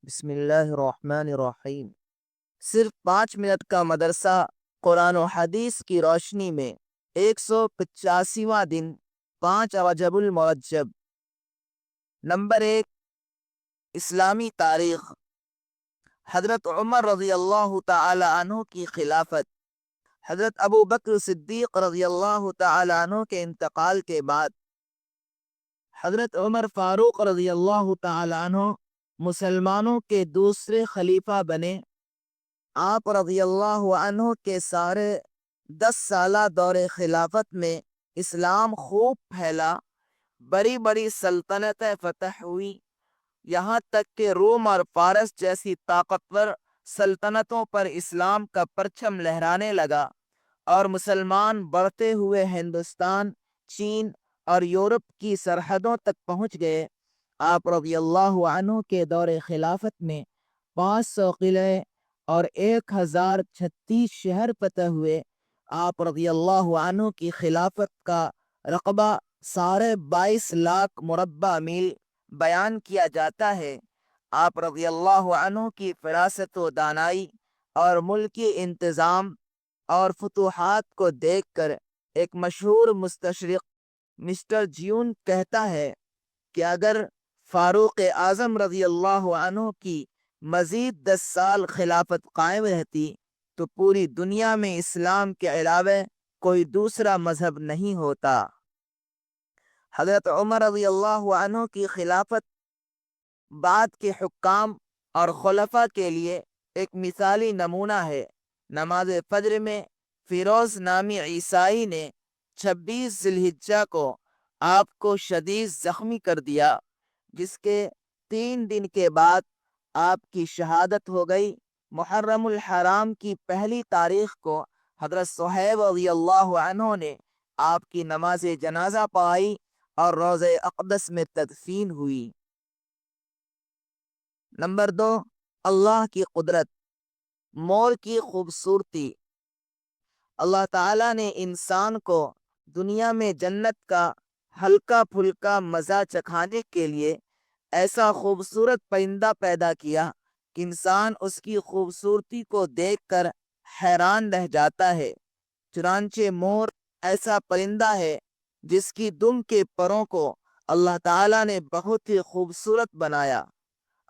بسم اللہ الرحمن الرحیم۔ صرف 5 منٹ کا مدرسہ قرآن و حدیث کی روشنی میں 185واں دن 5 رجب المرجب۔ نمبر 1، اسلامی تاریخ۔ حضرت عمر رضی اللہ تعالی عنہ کی خلافت۔ حضرت ابو بکر صدیق رضی اللہ تعالی عنہ کے انتقال کے بعد حضرت عمر فاروق رضی اللہ تعالی عنہ مسلمانوں کے دوسرے خلیفہ بنے۔ آپ رضی اللہ عنہ کے سارے 10 سالہ دور خلافت میں اسلام خوب پھیلا، بڑی بڑی سلطنتیں فتح ہوئی، یہاں تک کہ روم اور فارس جیسی طاقتور سلطنتوں پر اسلام کا پرچم لہرانے لگا، اور مسلمان بڑھتے ہوئے ہندوستان، چین اور یورپ کی سرحدوں تک پہنچ گئے۔ آپ رضی اللہ عنہ کے دور خلافت میں 500 قلعے اور 1036 شہر فتح ہوئے۔ آپ رضی اللہ عنہ کی خلافت کا رقبہ 22.5 لاکھ مربع میل بیان کیا جاتا ہے۔ آپ رضی اللہ عنہ کی فراست و دانائی اور ملکی انتظام اور فتوحات کو دیکھ کر ایک مشہور مستشرق مسٹر جیون کہتا ہے کہ اگر فاروق اعظم رضی اللہ عنہ کی مزید 10 سال خلافت قائم رہتی تو پوری دنیا میں اسلام کے علاوہ کوئی دوسرا مذہب نہیں ہوتا۔ حضرت عمر رضی اللہ عنہ کی خلافت بعد کے حکام اور خلفاء کے لیے ایک مثالی نمونہ ہے۔ نماز فجر میں فیروز نامی عیسائی نے 26 ذی الحجہ کو آپ کو شدید زخمی کر دیا، جس کے 3 دن کے بعد آپ کی شہادت ہو گئی۔ محرم الحرام کی پہلی تاریخ کو حضرت صہیب رضی اللہ عنہ نے آپ کی نماز جنازہ پڑھائی اور روضہ اقدس میں تدفین ہوئی۔ نمبر 2، اللہ کی قدرت۔ مور کی خوبصورتی۔ اللہ تعالیٰ نے انسان کو دنیا میں جنت کا ہلکا پھلکا مزہ چکھانے کے لیے ایسا خوبصورت پرندہ پیدا کیا کہ انسان اس کی خوبصورتی کو دیکھ کر حیران رہ جاتا ہے۔ چنانچہ مور ایسا پرندہ ہے جس کی دم کے پروں کو اللہ تعالیٰ نے بہت ہی خوبصورت بنایا۔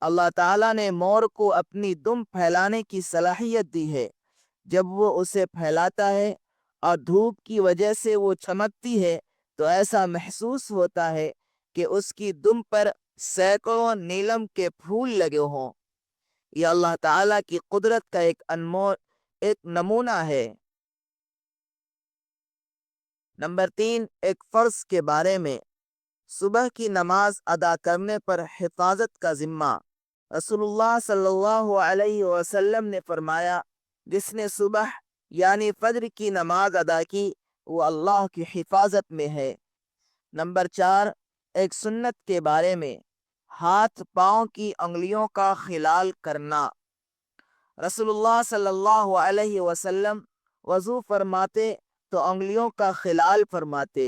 اللہ تعالیٰ نے مور کو اپنی دم پھیلانے کی صلاحیت دی ہے۔ جب وہ اسے پھیلاتا ہے اور دھوپ کی وجہ سے وہ چمکتی ہے تو ایسا محسوس ہوتا ہے کہ اس کی دم پر سینکڑوں نیلم کے پھول لگے ہوں۔ یہ اللہ تعالیٰ کی قدرت کا ایک نمونہ ہے۔ نمبر 3، ایک فرض کے بارے میں۔ صبح کی نماز ادا کرنے پر حفاظت کا ذمہ۔ رسول اللہ صلی اللہ علیہ وسلم نے فرمایا، جس نے صبح یعنی فجر کی نماز ادا کی وہ اللہ کی حفاظت میں ہے۔ نمبر 4، ایک سنت کے بارے میں۔ ہاتھ پاؤں کی انگلیوں کا خلال کرنا۔ رسول اللہ صلی اللہ علیہ وسلم وضو فرماتے تو انگلیوں کا خلال فرماتے،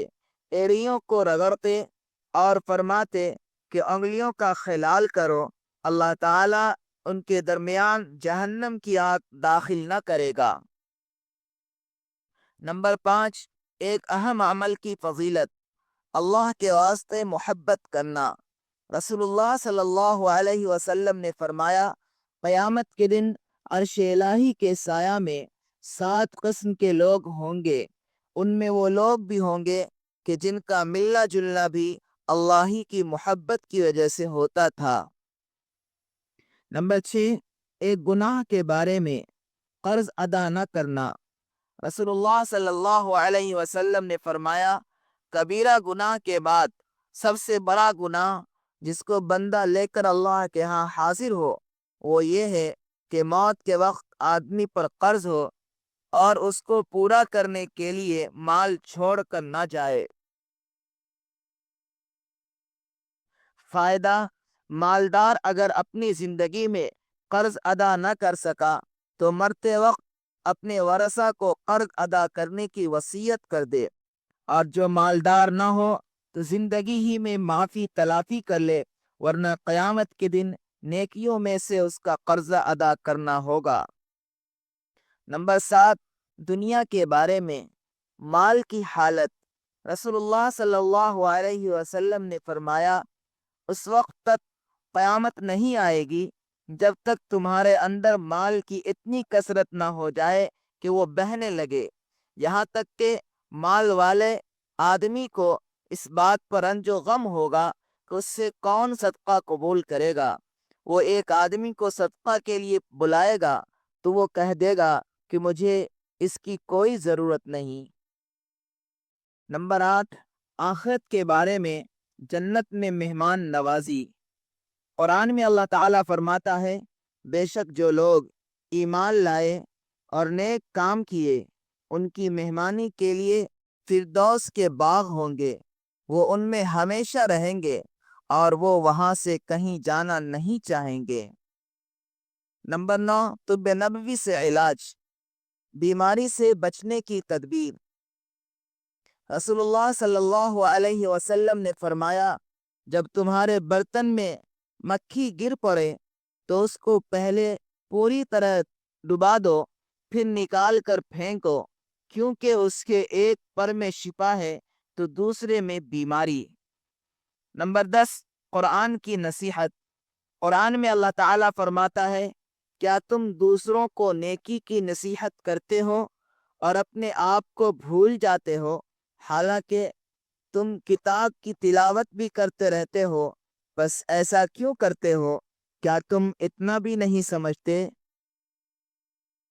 ایڑیوں کو رگڑتے اور فرماتے کہ انگلیوں کا خلال کرو، اللہ تعالیٰ ان کے درمیان جہنم کی آگ داخل نہ کرے گا۔ نمبر 5، ایک اہم عمل کی فضیلت۔ اللہ کے واسطے محبت کرنا۔ رسول اللہ صلی اللہ علیہ وسلم نے فرمایا، قیامت کے دن عرش الہی کے سایہ میں 7 قسم کے لوگ ہوں گے۔ ان میں وہ لوگ بھی ہوں گے کہ جن کا ملنا جلنا بھی اللہ ہی کی محبت کی وجہ سے ہوتا تھا۔ نمبر 6، ایک گناہ کے بارے میں۔ قرض ادا نہ کرنا۔ رسول اللہ صلی اللہ علیہ وسلم نے فرمایا، کبیرہ گناہ کے بعد سب سے بڑا گناہ جس کو بندہ لے کر اللہ کے ہاں حاضر ہو وہ یہ ہے کہ موت کے وقت آدمی پر قرض ہو اور اس کو پورا کرنے کے لیے مال چھوڑ کر نہ جائے۔ فائدہ: مالدار اگر اپنی زندگی میں قرض ادا نہ کر سکا تو مرتے وقت اپنے ورثہ کو قرض ادا کرنے کی وصیت کر دے، اور جو مالدار نہ ہو تو زندگی ہی میں معافی تلافی کر لے، ورنہ قیامت کے دن نیکیوں میں سے اس کا قرضہ ادا کرنا ہوگا۔ نمبر 7، دنیا کے بارے میں مال کی حالت۔ رسول اللہ صلی اللہ علیہ وسلم نے فرمایا، اس وقت تک قیامت نہیں آئے گی جب تک تمہارے اندر مال کی اتنی کثرت نہ ہو جائے کہ وہ بہنے لگے، یہاں تک کہ مال والے آدمی کو اس بات پر رنج و غم ہوگا کہ اس سے کون صدقہ قبول کرے گا۔ وہ ایک آدمی کو صدقہ کے لیے بلائے گا تو وہ کہہ دے گا کہ مجھے اس کی کوئی ضرورت نہیں۔ نمبر 8، آخرت کے بارے میں جنت میں مہمان نوازی۔ قرآن میں اللہ تعالیٰ فرماتا ہے، بے شک جو لوگ ایمان لائے اور نیک کام کیے ان کی مہمانی کے لیے فردوس کے باغ ہوں گے، وہ ان میں ہمیشہ رہیں گے اور وہ وہاں سے کہیں جانا نہیں چاہیں گے۔ نمبر 9، طب نبوی سے علاج، بیماری سے بچنے کی تدبیر۔ رسول اللہ صلی اللہ علیہ وسلم نے فرمایا، جب تمہارے برتن میں مکھی گر پڑے تو اس کو پہلے پوری طرح ڈبا دو، پھر نکال کر پھینکو، کیونکہ اس کے ایک پر میں شفا ہے تو دوسرے میں بیماری۔ نمبر 10، قرآن کی نصیحت۔ قرآن میں اللہ تعالیٰ فرماتا ہے، کیا تم دوسروں کو نیکی کی نصیحت کرتے ہو اور اپنے آپ کو بھول جاتے ہو، حالانکہ تم کتاب کی تلاوت بھی کرتے رہتے ہو؟ بس ایسا کیوں کرتے ہو؟ کیا تم اتنا بھی نہیں سمجھتے